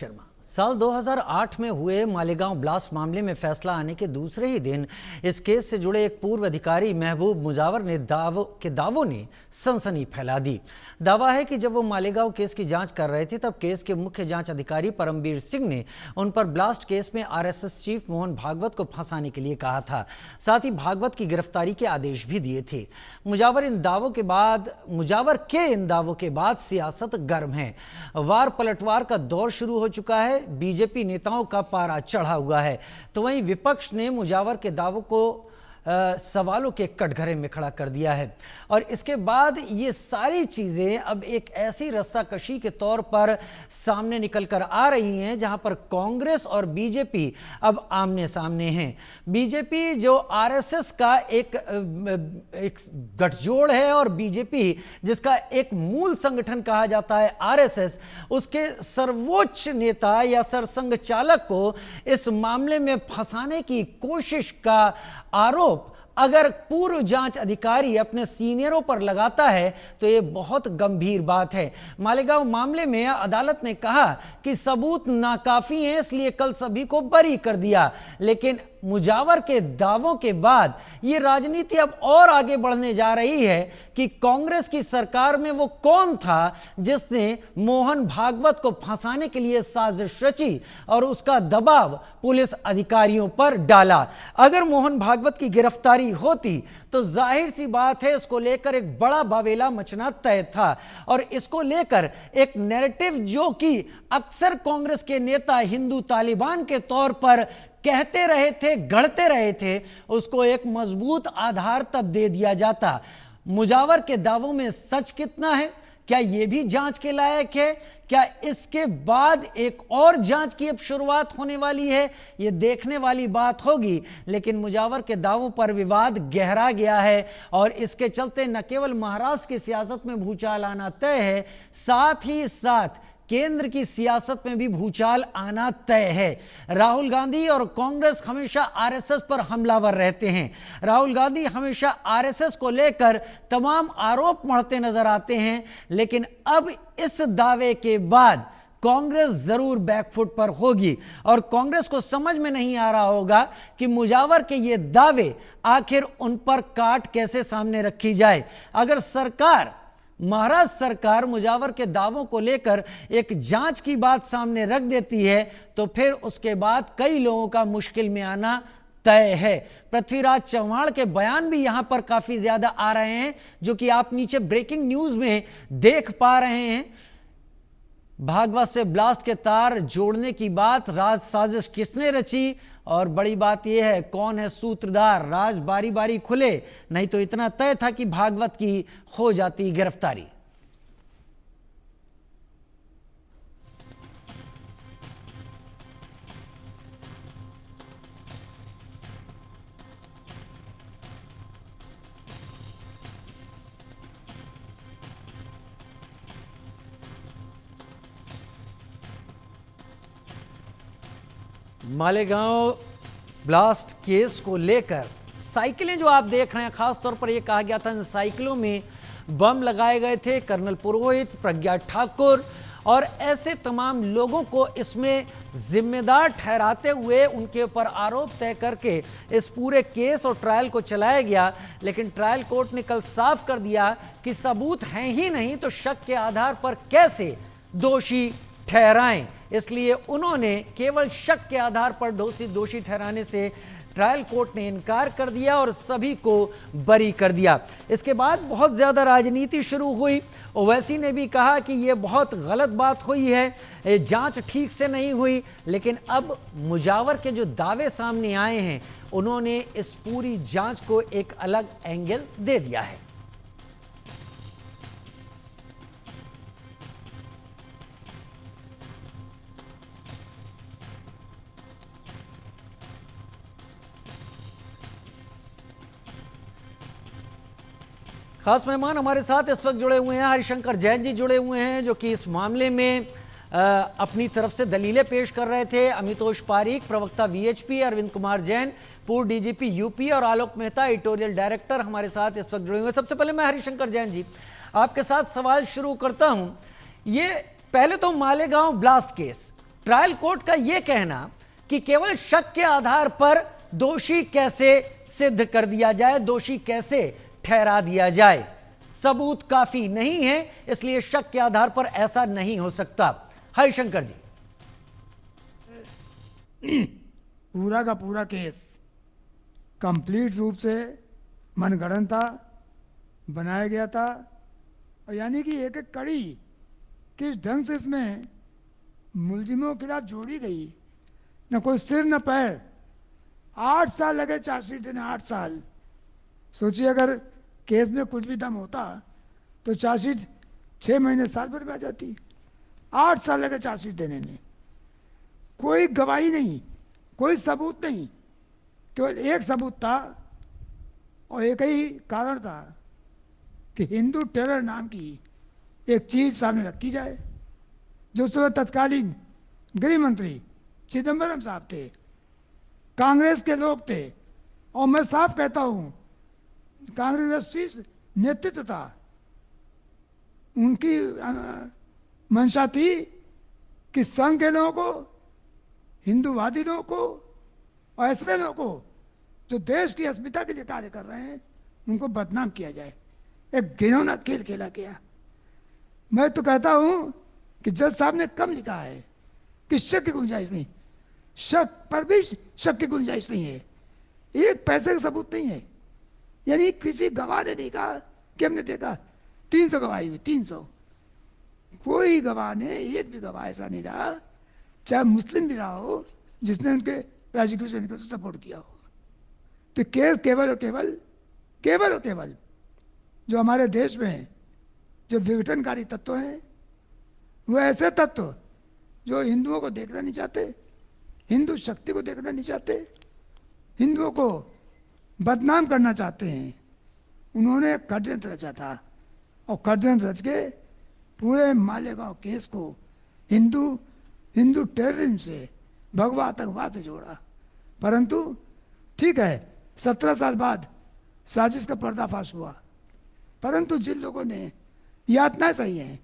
शर्मा। साल 2008 में हुए मालेगांव ब्लास्ट मामले में फैसला आने के दूसरे ही दिन इस केस से जुड़े एक पूर्व अधिकारी महबूब मुजावर ने दावों ने सनसनी फैला दी। दावा है कि जब वो मालेगांव केस की जांच कर रहे थे तब केस के मुख्य जांच अधिकारी परमबीर सिंह ने उन पर ब्लास्ट केस में आरएसएस चीफ मोहन भागवत को फंसाने के लिए कहा था। साथ ही भागवत की गिरफ्तारी के आदेश भी दिए थे। मुजावर के इन दावों के बाद सियासत गर्म है। वार पलटवार का दौर शुरू हो चुका है। बीजेपी नेताओं का पारा चढ़ा हुआ है, तो वहीं विपक्ष ने मुजावर के दावों को सवालों के कटघरे में खड़ा कर दिया है। और इसके बाद ये सारी चीजें अब एक ऐसी रस्साकशी के तौर पर सामने निकल कर आ रही हैं जहां पर कांग्रेस और बीजेपी अब आमने सामने हैं। बीजेपी जो आरएसएस का एक गठजोड़ है और बीजेपी जिसका एक मूल संगठन कहा जाता है आरएसएस, उसके सर्वोच्च नेता या सरसंघ चालक को इस मामले में फंसाने की कोशिश का आरोप अगर पूर्व जांच अधिकारी अपने सीनियरों पर लगाता है तो यह बहुत गंभीर बात है। मालेगांव मामले में अदालत ने कहा कि सबूत नाकाफी हैं, इसलिए कल सभी को बरी कर दिया। लेकिन मुजावर के दावों के बाद यह राजनीति अब और आगे बढ़ने जा रही है कि कांग्रेस की सरकार में वो कौन था जिसने मोहन भागवत को फंसाने के लिए साजिश रची और उसका दबाव पुलिस अधिकारियों पर डाला। अगर मोहन भागवत की गिरफ्तारी होती तो जाहिर सी बात है इसको लेकर एक बड़ा बवेला मचना तय था। और इसको लेकर एक नैरेटिव जो कि अक्सर कांग्रेस के नेता हिंदू तालिबान के तौर पर कहते रहे थे, गढ़ते रहे थे, उसको एक मजबूत आधार तब दे दिया जाता। मुजावर के दावों में सच कितना है, क्या यह भी जांच के लायक है? क्या इसके बाद एक और जांच की अब शुरुआत होने वाली है? यह देखने वाली बात होगी। लेकिन मुजावर के दावों पर विवाद गहरा गया है और इसके चलते न केवल महाराष्ट्र की सियासत में भूचाल आना तय है, साथ ही साथ केंद्र की सियासत में भी भूचाल आना तय है। राहुल गांधी और कांग्रेस हमेशा आरएसएस पर हमलावर रहते हैं। राहुल गांधी हमेशा आरएसएस को लेकर तमाम आरोप मढ़ते नजर आते हैं। लेकिन अब इस दावे के बाद कांग्रेस जरूर बैकफुट पर होगी और कांग्रेस को समझ में नहीं आ रहा होगा कि मुजावर के ये दावे आखिर उन पर काट कैसे सामने रखी जाए। अगर महाराष्ट्र सरकार मुजावर के दावों को लेकर एक जांच की बात सामने रख देती है तो फिर उसके बाद कई लोगों का मुश्किल में आना तय है। पृथ्वीराज चव्हाण के बयान भी यहां पर काफी ज्यादा आ रहे हैं, जो कि आप नीचे ब्रेकिंग न्यूज में देख पा रहे हैं। भागवत से ब्लास्ट के तार जोड़ने की बात, राज साजिश किसने रची और बड़ी बात यह है कौन है सूत्रधार, राज बारी बारी खुले, नहीं तो इतना तय था कि भागवत की हो जाती गिरफ्तारी। मालेगांव ब्लास्ट केस को लेकर साइकिलें जो आप देख रहे हैं, खास तौर पर यह कहा गया था इन साइकिलों में बम लगाए गए थे। कर्नल पुरोहित, प्रज्ञा ठाकुर और ऐसे तमाम लोगों को इसमें जिम्मेदार ठहराते हुए उनके ऊपर आरोप तय करके इस पूरे केस और ट्रायल को चलाया गया। लेकिन ट्रायल कोर्ट ने कल साफ कर दिया कि सबूत हैं ही नहीं तो शक के आधार पर कैसे दोषी ठहराएं। इसलिए उन्होंने केवल शक के आधार पर दोषी ठहराने से ट्रायल कोर्ट ने इनकार कर दिया और सभी को बरी कर दिया। इसके बाद बहुत ज्यादा राजनीति शुरू हुई। ओवैसी ने भी कहा कि यह बहुत गलत बात हुई है, जांच ठीक से नहीं हुई। लेकिन अब मुजावर के जो दावे सामने आए हैं उन्होंने इस पूरी जांच को एक अलग एंगल दे दिया है। खास मेहमान हमारे साथ इस वक्त जुड़े हुए हैं, हरिशंकर जैन जी जुड़े हुए हैं, जो कि इस मामले में अपनी तरफ से दलीलें पेश कर रहे थे। अमितोष पारीक, प्रवक्ता वीएचपी, अरविंद कुमार जैन, पूर्व डीजीपी यूपी, और आलोक मेहता, एडिटोरियल डायरेक्टर हमारे साथ इस वक्त जुड़े हुए हैं। सबसे पहले मैं हरिशंकर जैन जी आपके साथ सवाल शुरू करता हूं। ये पहले तो Malegaon blast case trial court का यह कहना कि केवल शक के आधार पर दोषी कैसे सिद्ध कर दिया जाए, दोषी कैसे ठहरा दिया जाए, सबूत काफी नहीं है, इसलिए शक के आधार पर ऐसा नहीं हो सकता। हरिशंकर जी, पूरा का पूरा केस कंप्लीट रूप से मनगढ़ंत था, बनाया गया था, और यानी कि एक एक कड़ी किस ढंग से इसमें मुलजिमों के खिलाफ जोड़ी गई, न कोई सिर न पैर। 8 साल लगे चार्जशीट देने, 8 साल। सोचिए अगर केस में कुछ भी दम होता तो चार्जशीट 6 महीने साल भर में आ जाती। 8 साल लगे चार्जशीट देने में, कोई गवाही नहीं, कोई सबूत नहीं, केवल एक सबूत था और एक ही कारण था कि हिंदू टेरर नाम की एक चीज सामने रखी जाए, जो उस समय तत्कालीन गृह मंत्री चिदम्बरम साहब थे, कांग्रेस के लोग थे, और मैं साफ कहता हूं कांग्रेस का शीर्ष नेतृत्व था। उनकी मंशा थी कि संघ के लोगों को, हिंदूवादी लोगों को और ऐसे लोगों को जो देश की अस्मिता के लिए कार्य कर रहे हैं, उनको बदनाम किया जाए। एक घिनौना खेल खेला गया। मैं तो कहता हूं कि जज साहब ने कम लिखा है कि शक की गुंजाइश नहीं, शक पर भी शक की गुंजाइश नहीं है, एक पैसे का सबूत नहीं है। यानी किसी गवाह ने नहीं कहा कि हमने देखा 300 गवाही हुई, 300, कोई गवाह ने, एक भी गवाह ऐसा नहीं रहा, चाहे मुस्लिम भी रहा हो, जिसने उनके प्रोसिक्यूशन को सपोर्ट किया हो। तो केस केवल और केवल जो हमारे देश में जो विघटनकारी तत्व हैं, वो ऐसे तत्व जो हिंदुओं को देखना नहीं चाहते, हिंदू शक्ति को देखना नहीं चाहते, हिंदुओं को बदनाम करना चाहते हैं, उन्होंने षड्यंत्र रचा था। और षड्यंत्र रच के पूरे मालेगांव केस को हिंदू टेररिज्म से, भगवा आतंकवाद से जोड़ा। परंतु ठीक है, 17 साल बाद साजिश का पर्दाफाश हुआ, परंतु जिन लोगों ने यातनाएं सही हैं,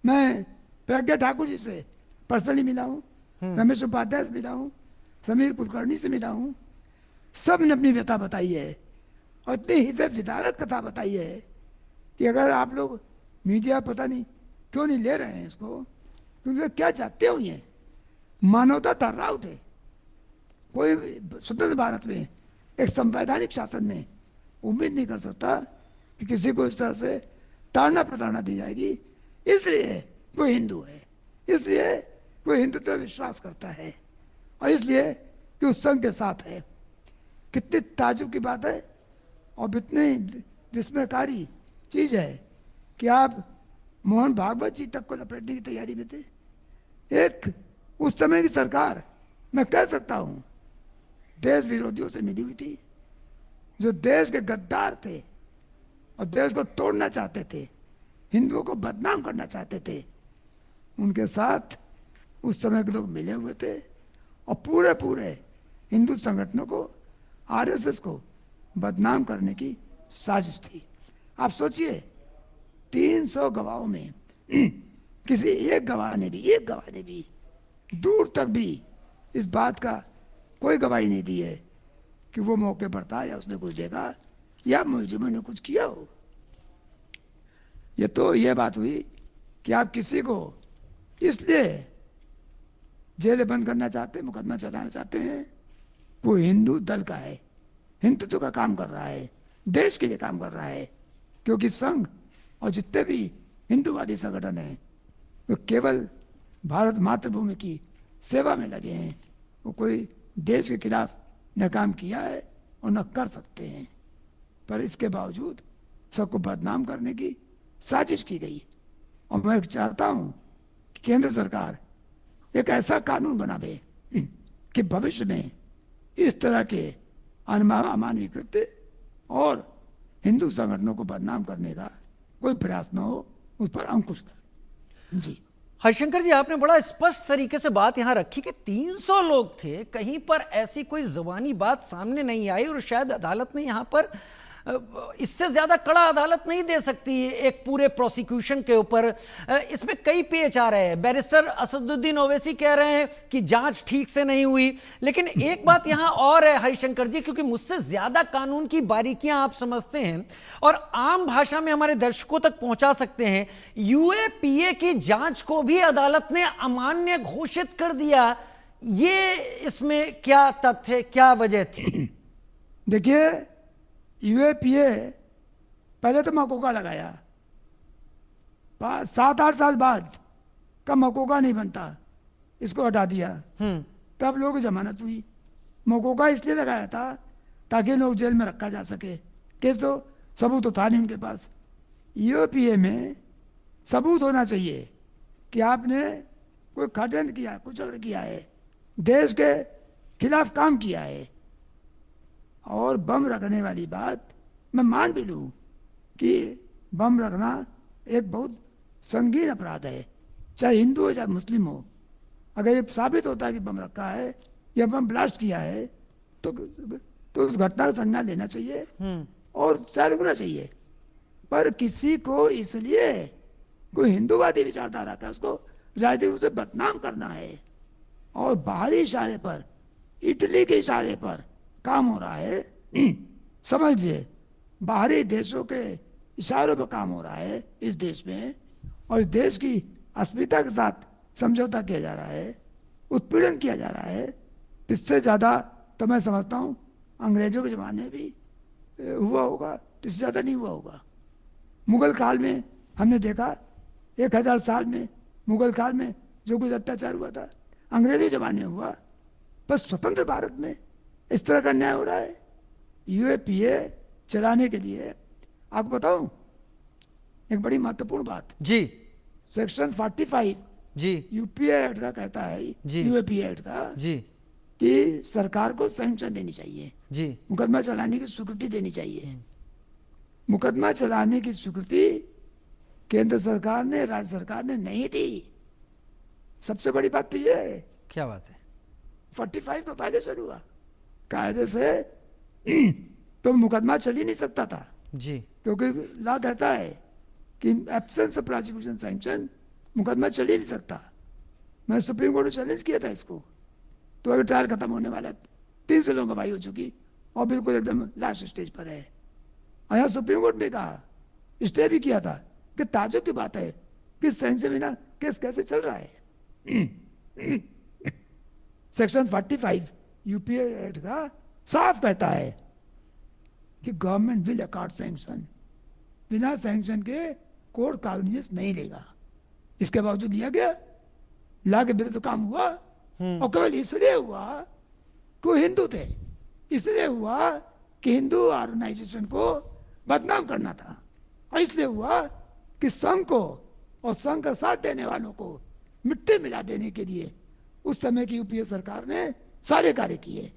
मैं प्रज्ञा ठाकुर जी से पर्सनली मिला हूँ, रमेश उपाध्याय से मिला हूँ, समीर कुलकर्णी से मिला हूँ, सब ने अपनी व्यथा बताई है और इतनी हृदय विदारक कथा बताई है कि अगर आप लोग मीडिया पता नहीं क्यों नहीं ले रहे हैं इसको, तो क्या चाहते हो? ये मानवता तर्रा उठे। कोई स्वतंत्र भारत में, एक संवैधानिक शासन में उम्मीद नहीं कर सकता कि किसी को इस तरह से ताड़ना प्रताड़ना दी जाएगी, इसलिए कोई हिंदू है, इसलिए कोई हिंदुत्व में विश्वास करता है, और इसलिए कि उस संघ के साथ है। कितनी ताजुब की बात है और इतनी विस्मयकारी चीज है कि आप मोहन भागवत जी तक को लपेटने की तैयारी में थे। एक उस समय की सरकार, मैं कह सकता हूं, देश विरोधियों से मिली हुई थी, जो देश के गद्दार थे और देश को तोड़ना चाहते थे, हिंदुओं को बदनाम करना चाहते थे, उनके साथ उस समय के लोग मिले हुए थे। और पूरे हिंदू संगठनों को, आरएसएस को बदनाम करने की साजिश थी। आप सोचिए, 300 गवाहों में किसी एक गवाह ने भी दूर तक भी इस बात का कोई गवाही नहीं दी है कि वो मौके पर था या उसने कुछ देखा या मुलजिमों ने कुछ किया हो। ये बात हुई कि आप किसी को इसलिए जेल बंद करना चाहते हैं, मुकदमा चलाना चाहते हैं, वो हिंदू दल का है, हिंदुत्व का काम कर रहा है, देश के लिए काम कर रहा है। क्योंकि संघ और जितने भी हिंदूवादी संगठन हैं, वो केवल भारत मातृभूमि की सेवा में लगे हैं, वो कोई देश के खिलाफ न काम किया है और न कर सकते हैं। पर इसके बावजूद सबको बदनाम करने की साजिश की गई। और मैं चाहता हूं कि केंद्र सरकार एक ऐसा कानून बनावे कि भविष्य में इस तरह के अमानवीय कृत्य और हिंदू संगठनों को बदनाम करने का कोई प्रयास न हो, उस पर अंकुश कर। जी हरिशंकर जी, आपने बड़ा स्पष्ट तरीके से बात यहां रखी कि 300 लोग थे, कहीं पर ऐसी कोई जुबानी बात सामने नहीं आई और शायद अदालत ने यहां पर इससे ज्यादा कड़ा अदालत नहीं दे सकती एक पूरे प्रोसिक्यूशन के ऊपर। इसमें कई पेच आ रहे हैं। बैरिस्टर असदुद्दीन ओवैसी कह रहे हैं कि जांच ठीक से नहीं हुई, लेकिन एक बात यहां और है हरिशंकर जी, क्योंकि मुझसे ज्यादा कानून की बारीकियां आप समझते हैं और आम भाषा में हमारे दर्शकों तक पहुंचा सकते हैं। यूएपीए की जांच को भी अदालत ने अमान्य घोषित कर दिया, ये इसमें क्या तथ्य, क्या वजह थी? देखिए, यूएपीए पहले तो मकोका लगाया, 7-8 साल बाद का मकोका नहीं बनता, इसको हटा दिया, तब लोगों की जमानत हुई। मकोका इसलिए लगाया था ताकि लोग जेल में रखा जा सके, केस तो सबूत तो था नहीं उनके पास। यूएपीए में सबूत होना चाहिए कि आपने कोई षड्यंत्र किया, कुछ और किया है, देश के खिलाफ काम किया है। और बम रखने वाली बात मैं मान भी लूँ कि बम रखना एक बहुत संगीन अपराध है, चाहे हिंदू हो चाहे मुस्लिम हो। अगर ये साबित होता है कि बम रखा है या बम ब्लास्ट किया है तो उस घटना का संज्ञान लेना चाहिए और सजा रुकना चाहिए। पर किसी को इसलिए कोई हिंदूवादी विचारधारा का उसको राजनीतिक रूप से बदनाम करना है और बाहरी इशारे पर, इटली के इशारे पर काम हो रहा है, समझिए बाहरी देशों के इशारों पर काम हो रहा है इस देश में, और इस देश की अस्मिता के साथ समझौता किया जा रहा है, उत्पीड़न किया जा रहा है। इससे ज़्यादा तो मैं समझता हूँ अंग्रेजों के ज़माने में भी हुआ होगा, इससे ज़्यादा नहीं हुआ होगा। मुगल काल में हमने देखा 1000 साल में मुगल काल में जो कुछ अत्याचार हुआ था अंग्रेजी ज़माने में हुआ, पर स्वतंत्र भारत में इस तरह का न्याय हो रहा है। यूएपीए चलाने के लिए आपको बताऊं एक बड़ी महत्वपूर्ण बात जी, सेक्शन 45 जी, यूपीए एक्ट का कहता है, जी, यूएपीए एक्ट का जी, कि सरकार को सैंक्शन देनी चाहिए, जी, मुकदमा चलाने की स्वीकृति देनी चाहिए। मुकदमा चलाने की स्वीकृति केंद्र सरकार ने, राज्य सरकार ने नहीं दी। सबसे बड़ी बात तो ये है, क्या बात है? 45 तो पहले शुरू हुआ, कायदे से तो मुकदमा चल ही नहीं सकता था जी, क्योंकि लॉ कहता है कि एब्सेंस ऑफ प्रोसिक्यूशन सैंक्शन मुकदमा चल ही नहीं सकता। मैं सुप्रीम कोर्ट में चैलेंज किया था इसको, तो अभी ट्रायल खत्म होने वाला है, 3 से लोगों गवाही हो चुकी और बिल्कुल एकदम लास्ट स्टेज पर है। और यहाँ सुप्रीम कोर्ट ने कहा, स्टे भी किया था कि ताजुब की बात है कि सैंक्शन बिना केस कैसे चल रहा है। सेक्शन 45 यूपीए एक्ट का साफ कहता है कि गवर्नमेंट विल अकॉर्ड सैंक्शन, बिना सैंक्शन के कोर्ट कॉग्निजेंस नहीं लेगा। इसके बावजूद लिया गया, लॉ के विरुद्ध काम हुआ और केवल इसलिए हुआ कि वो हिंदू थे, इसलिए हुआ कि हिंदू ऑर्गेनाइजेशन को बदनाम करना था, और इसलिए हुआ कि संघ को और संघ का साथ देने वालों को मिट्टी मिला देने के लिए उस समय की यूपीए सरकार ने सारे कार्य किए।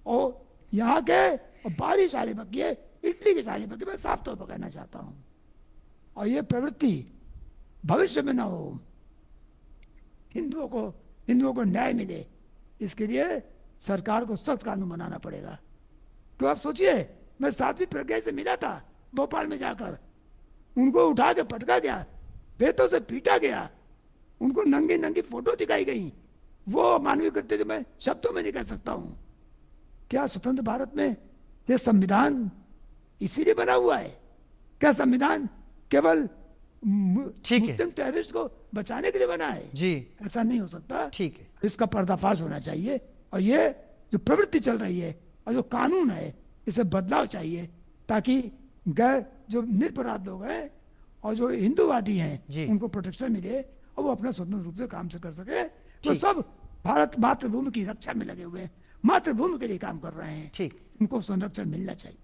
और यहाँ के और बाहरी इशारे पर किए, इटली के इशारे पर, मैं साफ तौर पर कहना चाहता हूँ। और ये प्रवृत्ति भविष्य में ना हो, हिंदुओं को न्याय मिले, इसके लिए सरकार को सख्त कानून बनाना पड़ेगा। तो आप सोचिए, मैं साध्वी प्रज्ञा से मिला था भोपाल में जाकर, उनको उठा के पटका गया, बेतों से पीटा गया, उनको नंगी नंगी फोटो दिखाई गई, वो मानवीय कृत्य जो मैं शब्दों में नहीं कह सकता हूं। क्या स्वतंत्र भारत में ये संविधान इसीलिए बना हुआ है? क्या संविधान केवल मुस्लिम टेररिस्ट को बचाने के लिए बना है? जी, ऐसा नहीं हो सकता। ठीक है, इसका पर्दाफाश होना चाहिए, और ये जो प्रवृत्ति चल रही है और जो कानून है, इसे बदलाव चाहिए, ताकि गैर जो निरपराध लोग हैं और जो हिंदूवादी हैं उनको प्रोटेक्शन मिले और वो अपना स्वतंत्र रूप से काम से कर सके। तो सब भारत मातृभूमि की रक्षा में लगे हुए हैं, मातृभूमि के लिए काम कर रहे हैं, ठीक, उनको संरक्षण मिलना चाहिए।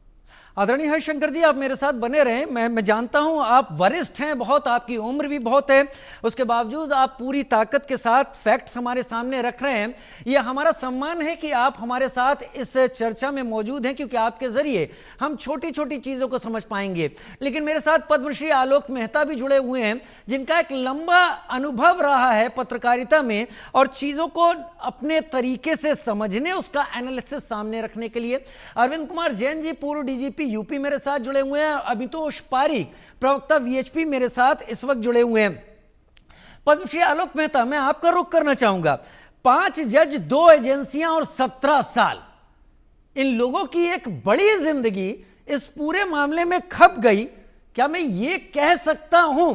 आदरणीय हरिशंकर जी, आप मेरे साथ बने रहें। मैं जानता हूं आप वरिष्ठ हैं बहुत, आपकी उम्र भी बहुत है, उसके बावजूद आप पूरी ताकत के साथ फैक्ट्स हमारे सामने रख रहे हैं। यह हमारा सम्मान है कि आप हमारे साथ इस चर्चा में मौजूद हैं, क्योंकि आपके जरिए हम छोटी छोटी चीज़ों को समझ पाएंगे। लेकिन मेरे साथ पद्मश्री आलोक मेहता भी जुड़े हुए हैं, जिनका एक लंबा अनुभव रहा है पत्रकारिता में और चीज़ों को अपने तरीके से समझने, उसका एनालिसिस सामने रखने के लिए। अरविंद कुमार जैन जी, पूर्व डीजीपी डीजीपी यूपी मेरे साथ जुड़े हुए हैं, अमितोष पारीक प्रवक्ता वीएचपी मेरे साथ इस वक्त जुड़े हुए हैं। पद्मश्री आलोक मेहता, मैं आपका रुख करना चाहूंगा। 5 जज, 2 एजेंसियां और 17 साल, इन लोगों की एक बड़ी जिंदगी इस पूरे मामले में खप गई। क्या मैं ये कह सकता हूं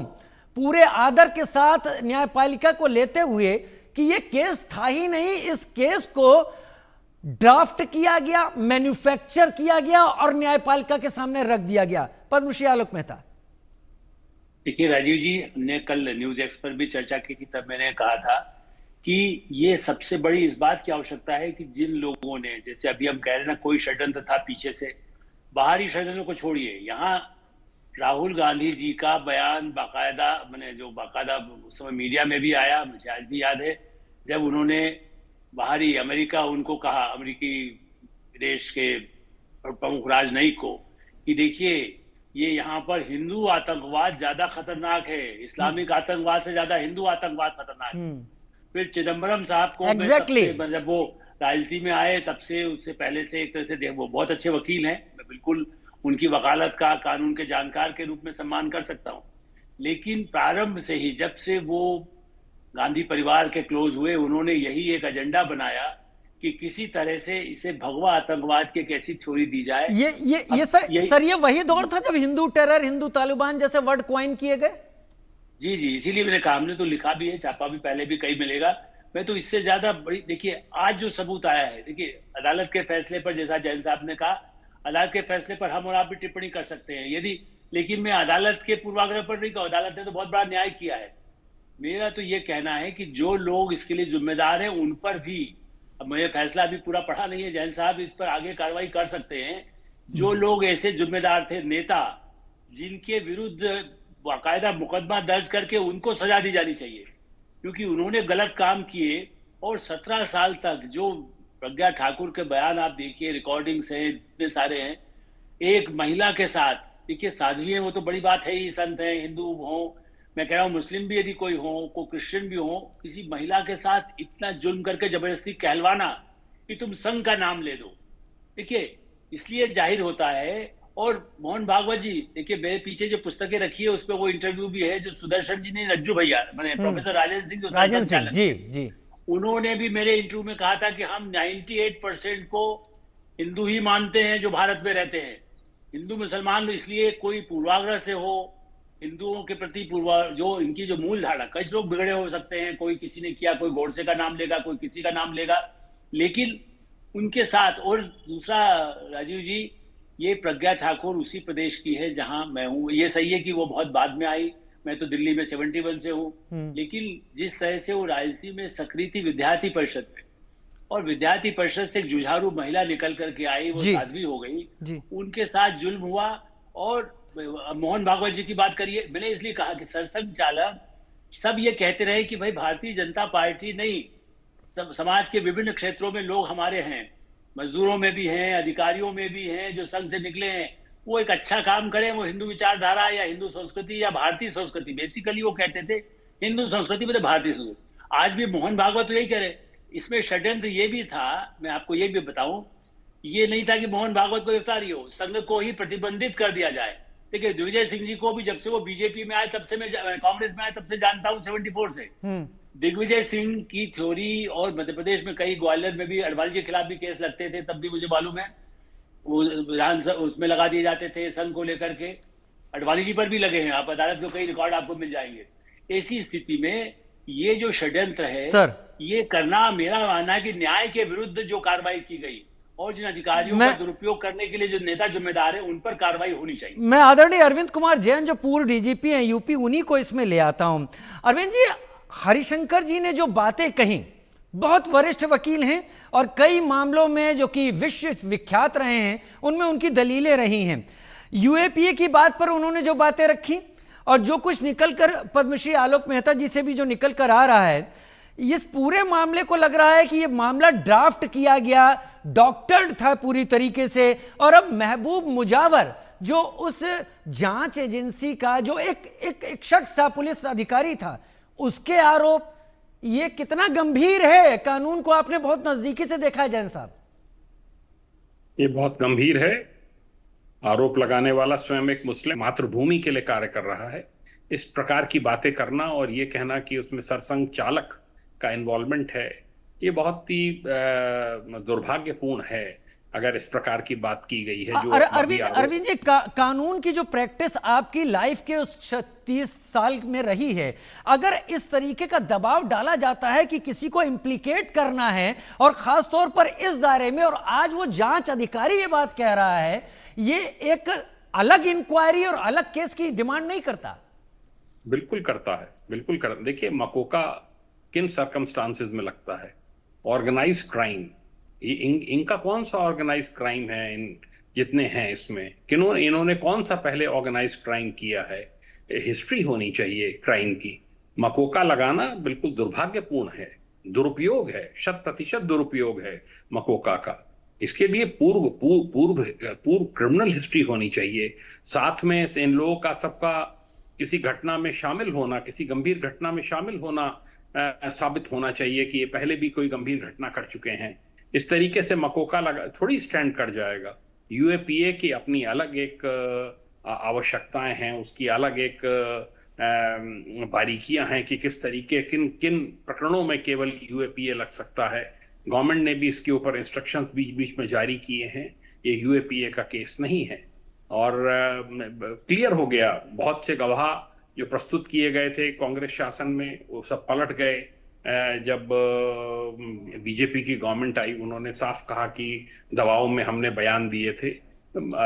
पूरे आदर के साथ न्यायपालिका को लेते हुए कि ये केस था ही नहीं, इस केस को ड्राफ्ट किया गया, मैन्युफैक्चर किया गया और न्यायपालिका के सामने रख दिया गया? पद्मश्री आलोक मेहता। देखिए राजीव जी, हमने कल न्यूज एक्स पर भी चर्चा की थी, तब मैंने कहा था कि ये सबसे बड़ी इस बात की आवश्यकता है कि जिन लोगों ने, जैसे अभी हम कह रहे हैं ना, कोई षड्यंत्र था पीछे से, बाहरी षड्यंत्र को छोड़िए, यहाँ राहुल गांधी जी का बयान बाकायदा, मैंने जो बाकायदा उस समय मीडिया में भी आया, मुझे आज भी याद है, जब उन्होंने बाहरी अमेरिका उनको कहा, अमेरिकी विदेश के प्रमुख राजनयिक को, कि देखिए ये यहाँ पर हिंदू आतंकवाद ज्यादा खतरनाक है, इस्लामिक आतंकवाद से ज्यादा हिंदू आतंकवाद खतरनाक है। फिर चिदम्बरम साहब को जब वो राजनीति में आए तब से, उससे पहले से एक तरह से वो बहुत अच्छे वकील हैं, मैं बिल्कुल उनकी वकालत का कानून के जानकार के रूप में सम्मान कर सकता हूं, लेकिन प्रारंभ से ही जब से वो गांधी परिवार के क्लोज हुए, उन्होंने यही एक एजेंडा बनाया कि किसी तरह से इसे भगवा आतंकवाद की एक ऐसी थ्योरी दी जाए। सर ये वही दौर था जब हिंदू टेरर, हिंदू तालिबान जैसे वर्ड क्वाइन किए गए। जी, इसीलिए मैंने कहा, हमने तो लिखा भी है, छापा भी पहले भी कहीं मिलेगा। मैं तो इससे ज्यादा बड़ी, देखिए आज जो सबूत आया है, देखिए अदालत के फैसले पर, जैसा जैन साहब ने कहा, अदालत के फैसले पर हम और आप भी टिप्पणी कर सकते हैं यदि, लेकिन मैं अदालत के पूर्वाग्रह पर नहीं कहूँ, अदालत ने तो बहुत बड़ा न्याय किया है। मेरा तो ये कहना है कि जो लोग इसके लिए जिम्मेदार हैं उन पर भी, अब मैंने फैसला अभी पूरा पढ़ा नहीं है, जैन साहब इस पर आगे कार्रवाई कर सकते हैं। जो लोग ऐसे जिम्मेदार थे, नेता, जिनके विरुद्ध बाकायदा मुकदमा दर्ज करके उनको सजा दी जानी चाहिए, क्योंकि उन्होंने गलत काम किए। और 17 साल तक जो प्रज्ञा ठाकुर के बयान आप देखिए, रिकॉर्डिंग्स हैं, इतने सारे हैं, एक महिला के साथ, देखिए साध्वी है वो तो बड़ी बात है ही, संत है, हिंदू हो, मैं कह रहा हूँ मुस्लिम भी यदि कोई हो, कोई क्रिश्चियन भी हो, किसी महिला के साथ इतना जुल्म करके जबरदस्ती कहलवाना कि तुम संघ का नाम ले दो, देखिए इसलिए जाहिर होता है। और मोहन भागवत जी, देखिए मेरे पीछे जो पुस्तकें रखी है उसमें वो इंटरव्यू भी है जो सुदर्शन जी ने, रज्जू भैया, मैंने प्रोफेसर राजन सिंह जी, उन्होंने भी मेरे इंटरव्यू में कहा था कि हम 98% को हिंदू ही मानते हैं जो भारत में रहते हैं, हिंदू मुसलमान, इसलिए कोई पूर्वाग्रह से हो हिंदुओं के प्रति, जो इनकी जो मूल धारणा, कई लोग बिगड़े हो सकते हैं, कोई किसी ने किया, कोई गोडसे का नाम लेगा, कोई किसी का नाम लेगा, लेकिन उनके साथ। और दूसरा राजीव जी, ये प्रज्ञा ठाकुर उसी प्रदेश की है जहां मैं हूं, ये सही है कि वो बहुत बाद में आई, मैं तो दिल्ली में 71 से हूं, लेकिन जिस तरह से वो राजनीति में सक्रिय थी विद्यार्थी परिषद में, और विद्यार्थी परिषद से एक जुझारू महिला निकल करके आई, वो साध्वी हो गई, उनके साथ जुल्म हुआ। और मोहन भागवत जी की बात करिए, मैंने इसलिए कहा कि सरसंघ चालक सब ये कहते रहे कि भाई भारतीय जनता पार्टी नहीं, समाज के विभिन्न क्षेत्रों में लोग हमारे हैं, मजदूरों में भी हैं, अधिकारियों में भी हैं जो संघ से निकले हैं, वो एक अच्छा काम करें, वो हिंदू विचारधारा या हिंदू संस्कृति या भारतीय संस्कृति, बेसिकली वो कहते थे हिंदू संस्कृति मतलब भारतीय संस्कृति। आज भी मोहन भागवत तो यही कह रहे। इसमें षड्यंत्र ये भी था, मैं आपको ये भी बताऊं, ये नहीं था कि मोहन भागवत को गिरफ्तारी हो, संघ को ही प्रतिबंधित कर दिया जाए। देखिए दिग्विजय सिंह जी को भी जब से वो बीजेपी में आए, तब से मैं कांग्रेस में आए तब से जानता हूँ, 74 से। दिग्विजय सिंह की थ्योरी, और मध्य प्रदेश में कई, ग्वालियर में भी अडवाणी के खिलाफ भी केस लगते थे, तब भी मुझे मालूम है, वो विधानसभा उसमें लगा दिए जाते थे संघ को लेकर के, अडवाणी जी पर भी लगे हैं, आप अदालत में कई रिकॉर्ड आपको मिल जाएंगे। ऐसी स्थिति में ये जो षड्यंत्र है सर, ये करना, मेरा मानना है कि न्याय के विरुद्ध जो कार्रवाई की गई और जिन अधिकारियों का दुरुपयोग करने के लिए जो नेता जिम्मेदार है उन पर कार्रवाई होनी चाहिए। मैं आदरणीय अरविंद कुमार जैन जो पूर्व डीजीपी हैं यूपी, उन्हीं को इसमें ले आता हूं। अरविंद जी, हरिशंकर जी ने जो बातें कही, बहुत वरिष्ठ वकील हैं और कई मामलों में जो कि विश्व विख्यात रहे हैं उनमें उनकी दलीलें रही हैं। यूएपीए की बात पर उन्होंने जो बातें रखी और जो कुछ निकलकर पद्मश्री आलोक मेहता जी से भी जो निकल कर आ रहा है, इस पूरे मामले को लग रहा है कि यह मामला ड्राफ्ट किया गया, डॉक्टर्ड था पूरी तरीके से। और अब महबूब मुजावर जो उस जांच एजेंसी का जो एक शख्स था, पुलिस अधिकारी था, उसके आरोप, ये कितना गंभीर है? कानून को आपने बहुत नजदीकी से देखा है जैन साहब। ये बहुत गंभीर है आरोप लगाने वाला स्वयं एक मुस्लिम मातृभूमि के लिए कार्य कर रहा है। इस प्रकार की बातें करना और ये कहना कि उसमें सरसंघ चालक का इन्वॉल्वमेंट है, ये बहुत ही दुर्भाग्यपूर्ण है अगर इस प्रकार की बात की गई है। जो अरविंद अरविंद जी, कानून की जो प्रैक्टिस आपकी लाइफ के उस 30 साल में रही है, अगर इस तरीके का दबाव डाला जाता है कि किसी को इम्प्लीकेट करना है और खास तौर पर इस दायरे में, और आज वो जांच अधिकारी ये बात कह रहा है, ये एक अलग इंक्वायरी और अलग केस की डिमांड नहीं करता? बिल्कुल करता है, बिल्कुल करता। देखिए, मकोका किन सर्कमस्टांसेस में लगता है? Organise crime. इनका कौन सा ऑर्गेनाइज क्राइम है? इन जितने हैं इसमें इन्होंने कौन सा पहले ऑर्गेनाइज क्राइम किया है? हिस्ट्री होनी चाहिए क्राइम की। मकोका लगाना बिल्कुल दुर्भाग्यपूर्ण है, दुरुपयोग है, 100% दुरुपयोग है मकोका का। इसके लिए पूर्व क्रिमिनल हिस्ट्री होनी चाहिए। साथ में इन लोगों का सबका किसी घटना में शामिल होना, किसी गंभीर घटना में शामिल होना साबित होना चाहिए कि ये पहले भी कोई गंभीर घटना कर चुके हैं। इस तरीके से मकोका लगा थोड़ी स्टैंड कर जाएगा। यूएपीए की अपनी अलग एक आवश्यकताएं हैं, उसकी अलग एक बारीकियां हैं कि किस तरीके किन किन प्रकरणों में केवल यूएपीए लग सकता है। गवर्नमेंट ने भी इसके ऊपर इंस्ट्रक्शंस बीच बीच में जारी किए हैं। ये यूएपीए का केस नहीं है और क्लियर हो गया। बहुत से गवाह जो प्रस्तुत किए गए थे कांग्रेस शासन में, वो सब पलट गए जब बीजेपी की गवर्नमेंट आई। उन्होंने साफ कहा कि दबाव में हमने बयान दिए थे।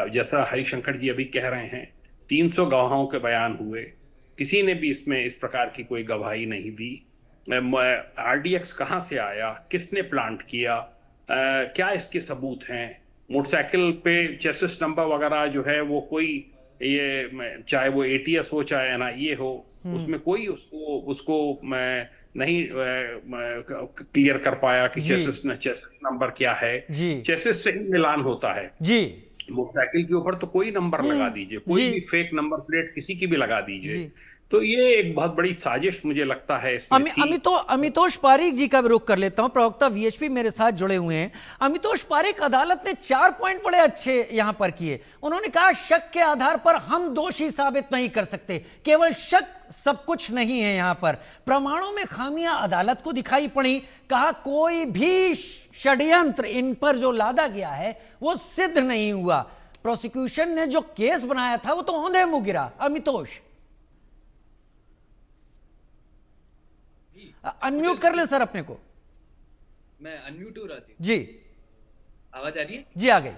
जैसा हरिशंकर जी अभी कह रहे हैं, 300 गवाहों के बयान हुए, किसी ने भी इसमें इस प्रकार की कोई गवाही नहीं दी। आरडीएक्स कहाँ से आया, किसने प्लांट किया, क्या इसके सबूत हैं? मोटरसाइकिल पे चेसिस नंबर वगैरह जो है वो कोई, ये चाहे वो एटीएस हो चाहे एनआईए हो, उसमें कोई उसको नहीं क्लियर कर पाया कि चेसिस नंबर क्या है। चेसिस से ही मिलान होता है जी। मोटरसाइकिल के ऊपर तो कोई नंबर लगा दीजिए, कोई भी फेक नंबर प्लेट किसी की भी लगा दीजिए। तो ये एक बहुत बड़ी साजिश मुझे लगता है इसमें थी। अमितोष पारीक जी का भी रुख कर लेता हूं, प्रवक्ता वीएचपी मेरे साथ जुड़े हुए हैं। अमितोष पारीक, अदालत ने 4 पॉइंट बड़े अच्छे यहां पर किए। उन्होंने कहा शक के आधार पर हम दोषी साबित नहीं कर सकते, केवल शक सब कुछ नहीं है। यहां पर प्रमाणों में खामियां अदालत को दिखाई पड़ी। कहा कोई भी षड्यंत्र इन पर जो लादा गया है वो सिद्ध नहीं हुआ। प्रोसिक्यूशन ने जो केस बनाया था वो तो औंधे मुंह गिरा। अमितोष, अनम्यूट कर ले सर अपने को। मैं अनम्यूट हो रहा जी, आवाज आ रही है? जी आ गई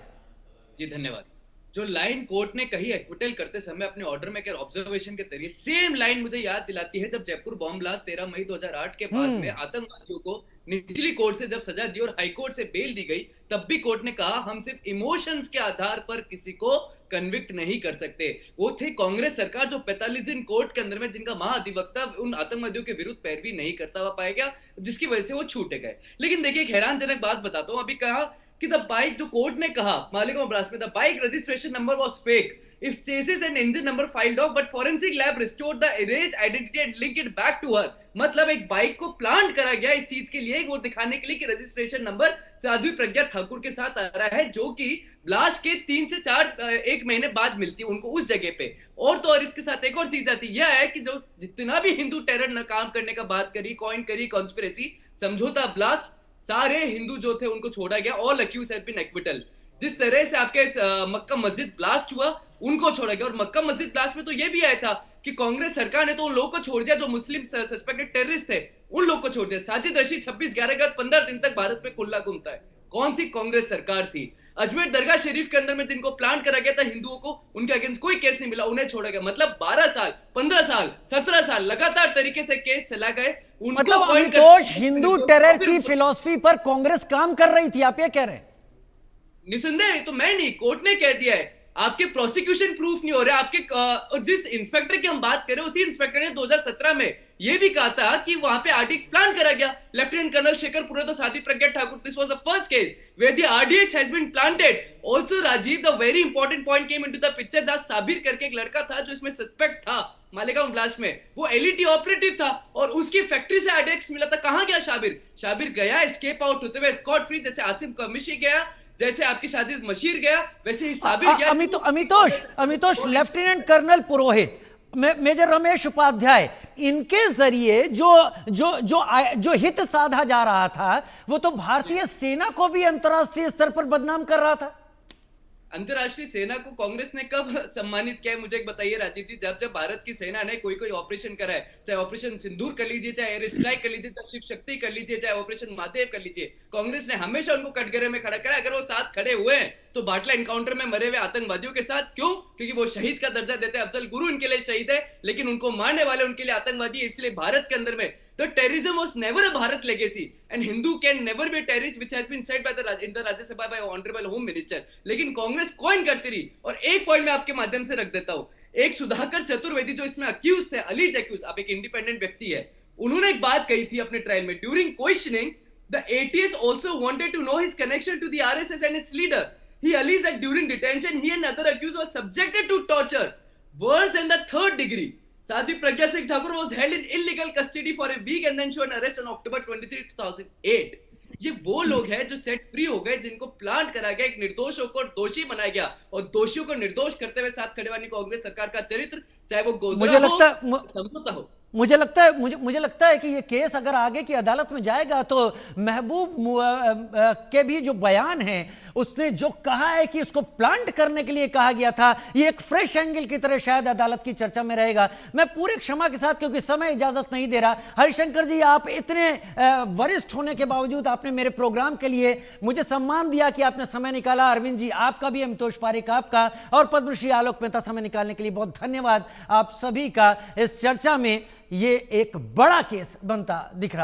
जी, धन्यवाद। जो लाइन कोर्ट ने कही एक्विटल करते समय अपने ऑर्डर में क्या ऑब्जर्वेशन के जरिए, सेम लाइन मुझे याद दिलाती है जब जयपुर बॉम्ब ब्लास्ट 13 मई 2008 के बाद में आतंकवादियों को निचली कोर्ट से जब सजा दी और हाई कोर्ट से बेल दी गई, तब भी कोर्ट ने कहा हम सिर्फ इमोशंस के आधार पर किसी को कन्विक्ट नहीं कर सकते। वो थे कांग्रेस सरकार जो 45 दिन कोर्ट के अंदर में जिनका महाधिवक्ता उन आतंकवादियों के विरुद्ध पैरवी नहीं करता हुआ पाया गया, जिसकी वजह से वो छूटे गए। लेकिन देखिए, एक हैरानजनक बात बताता हूं। अभी कहा कि द बाइक, जो कोर्ट ने कहा मालेगांव ब्लास्ट में, the bike registration number was fake if chassis and engine number filed off but forensic lab restored the erased identity and linked it back to her। मतलब एक बाइक को plant करा गया इस चीज के लिए, वो दिखाने के लिए कि रजिस्ट्रेशन नंबर साध्वी प्रज्ञा ठाकुर के साथ आ रहा है, जो कि ब्लास्ट के 3 से 4 एक महीने बाद मिलती है उनको उस जगह पे। और तो और इसके साथ एक और चीज आती है, यह है कि जो जितना भी हिंदू टेरर काम करने का बात करी, कॉइन करी, कॉन्स्पिरेसी, समझौता, ब्लास्ट, सारे हिंदू जो थे उनको छोड़ा गया। All accused have been acquittal. जिस तरह से आपके मक्का मस्जिद ब्लास्ट हुआ, उनको छोड़ा गया। और मक्का मस्जिद ब्लास्ट में तो ये भी आया था कि कांग्रेस सरकार ने तो उन लोगों को छोड़ दिया जो मुस्लिम सस्पेक्टेड टेररिस्ट थे, उन लोगों को छोड़ दिया। साजिद रशीद 26/11 के बाद 15 दिन तक भारत में खुला घूमता है। कौन थी? कांग्रेस सरकार थी। अजमेर दरगाह शरीफ के अंदर में जिनको प्लांट करा गया था हिंदुओं को, उनके अगेंस्ट कोई केस नहीं मिला, उन्हें छोड़ा गया। मतलब 12 साल, 15 साल, 17 साल लगातार तरीके से केस चला गए। मतलब अमितोष, हिंदू टेरर की फिलॉसफी पर कांग्रेस काम कर रही थी, आप ये कह रहे हैं? निसंदेह, तो मैं नहीं, कोर्ट ने कह दिया है। आपके प्रोसिक्यूशन प्रूफ नहीं हो रहे। आपके जिस इंस्पेक्टर की हम बात करें, उसी इंस्पेक्टर ने 2017 में यह भी कहा था कि वहां पे आरडीएक्स प्लान करा गया। लेफ्टिनेंट कर्नल शेखर पुरोहित और Sadhvi Pragya Thakur, this was the first case where the RDX has been planted. Also Rajiv, the very important point came into the picture, जहां साबिर करके एक लड़का था जो इसमें सस्पेक्ट था मालेगांव ब्लास्ट में, वो एलईटी ऑपरेटिव था और उसकी फैक्ट्री से आरडीएक्स मिला था। कहां गया शाबिर? शाबिर गया एस्केप आउट होते हुए स्कॉट फ्री, जैसे आसिम कमिशी गया, जैसे आपकी शादी में मशीर गया वैसे ही साबिर गया। अमितोष लेफ्टिनेंट कर्नल पुरोहित, मेजर रमेश उपाध्याय, इनके जरिए जो हित साधा जा रहा था वो तो भारतीय सेना को भी अंतर्राष्ट्रीय स्तर पर बदनाम कर रहा था। अंतरराष्ट्रीय सेना को कांग्रेस ने कब सम्मानित किया है मुझे एक बताइए राजीव जी। जब भारत की सेना ने कोई ऑपरेशन करा है, चाहे ऑपरेशन सिंदूर कर लीजिए, चाहे एयर स्ट्राइक कर लीजिए, चाहे शिव शक्ति कर लीजिए, चाहे ऑपरेशन महादेव कर लीजिए, कांग्रेस ने हमेशा उनको कटघरे में खड़ा करा। अगर वो साथ खड़े हुए हैं तो बाटला एनकाउंटर में मरे हुए आतंकवादियों के साथ। क्यों? क्योंकि वो शहीद का दर्जा देते हैं। अफजल गुरु उनके लिए शहीद है, लेकिन उनको मारने वाले उनके लिए आतंकवादी है। इसलिए भारत के अंदर में the terrorism was never a Bharat legacy and Hindu can never be a terrorist, which has been said by in the Rajya Sabha by honorable home minister। लेकिन कांग्रेस कॉइन करती रही। और एक पॉइंट मैं आपके माध्यम से रख देता हूं, एक सुधाकर चतुर्वेदी जो इसमें अक्यूज थे, अलीज अक्यूज, आप एक इंडिपेंडेंट व्यक्ति है, उन्होंने एक बात कही थी अपने ट्रायल में, during questioning the ATS also wanted to know his connection to the RSS and its leader। He alleged that during detention he and other accused were subjected to torture worse than the 3rd degree। Sadhvi Pragya Singh Thakur was held in illegal custody for a week and then shown arrest on October 23, 2008। ये वो लोग हैं जो set free हो गए, जिनको plant करा गया, एक निर्दोषों को दोषी बनाया गया और दोषियों को निर्दोष करते हुए साथ खड़े वाली कांग्रेस सरकार का चरित्र, चाहे वो गोधरा हो, समझौता हो। मुझे लगता है कि ये केस अगर आगे की अदालत में जाएगा तो महबूब के भी जो बयान है, उसने जो कहा है कि उसको प्लांट करने के लिए कहा गया था, ये एक फ्रेश एंगल की तरह शायद अदालत की चर्चा में रहेगा। मैं पूरी क्षमा के साथ, क्योंकि समय इजाजत नहीं दे रहा, हरिशंकर जी आप इतने वरिष्ठ होने के बावजूद आपने मेरे प्रोग्राम के लिए मुझे सम्मान दिया कि आपने समय निकाला। अरविंद जी आपका भी, अमितोष पारिक आपका, और पद्मश्री आलोक मेहता समय निकालने के लिए बहुत धन्यवाद आप सभी का। इस चर्चा में ये एक बड़ा केस बनता दिख रहा है।